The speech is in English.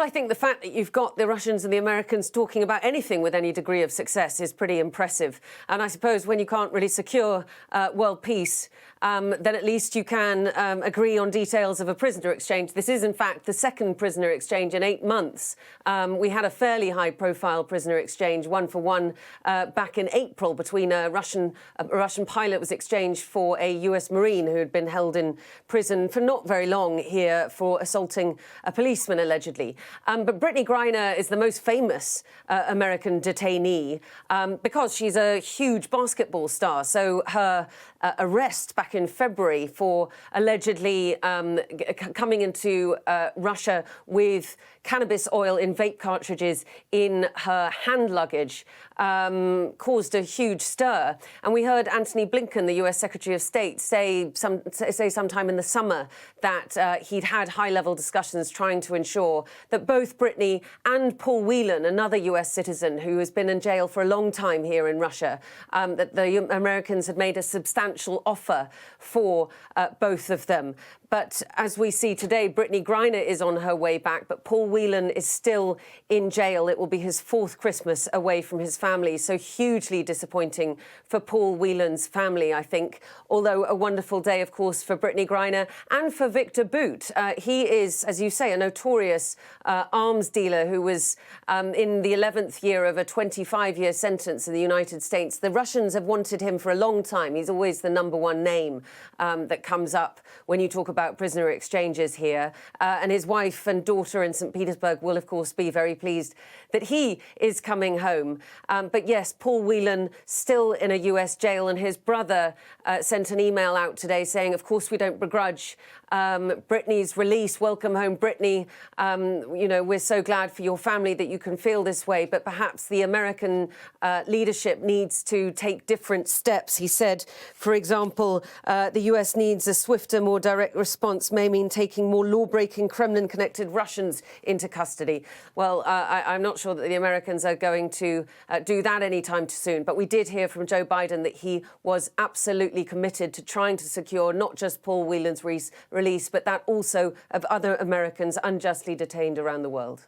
I think the fact that you've got the Russians and the Americans talking about anything with any degree of success is pretty impressive. And I suppose when you can't really secure world peace, then at least you can agree on details of a prisoner exchange. This is, in fact, the second prisoner exchange in 8 months. We had a fairly high-profile prisoner exchange, one-for-one, back in April between a Russian pilot was exchanged for a US Marine who had been held in prison for not very long here for assaulting a policeman, allegedly. But Brittney Griner is the most famous American detainee because she's a huge basketball star. So her arrest back in February for allegedly coming into Russia with cannabis oil in vape cartridges in her hand luggage caused a huge stir. And we heard Antony Blinken, the US Secretary of State, say sometime in the summer that he'd had high-level discussions trying to ensure that both Brittney and Paul Whelan, another US citizen who has been in jail for a long time here in Russia, that the Americans had made a substantial offer for both of them. But as we see today, Brittney Griner is on her way back, but Paul Whelan is still in jail. It will be his 4th Christmas away from his family, so hugely disappointing for Paul Whelan's family, I think. Although a wonderful day, of course, for Brittney Griner and for Viktor Boot. He is, as you say, a notorious arms dealer who was in the 11th year of a 25-year sentence in the United States. The Russians have wanted him for a long time. He's always the #1 name that comes up when you talk about prisoner exchanges here. And his wife and daughter in St. Petersburg will, of course, be very pleased that he is coming home. But yes, Paul Whelan still in a US jail, and his brother sent an email out today saying, of course, we don't begrudge Brittney's release. Welcome home, Brittney. You know, we're so glad for your family that you can feel this way, but perhaps the American leadership needs to take different steps. He said, for example, the US needs a swifter, more direct response, may mean taking more law-breaking, Kremlin-connected Russians into custody. Well, I'm not sure that the Americans are going to do that anytime soon, but we did hear from Joe Biden that he was absolutely committed to trying to secure not just Paul Whelan's release, but that also of other Americans unjustly detained around the world.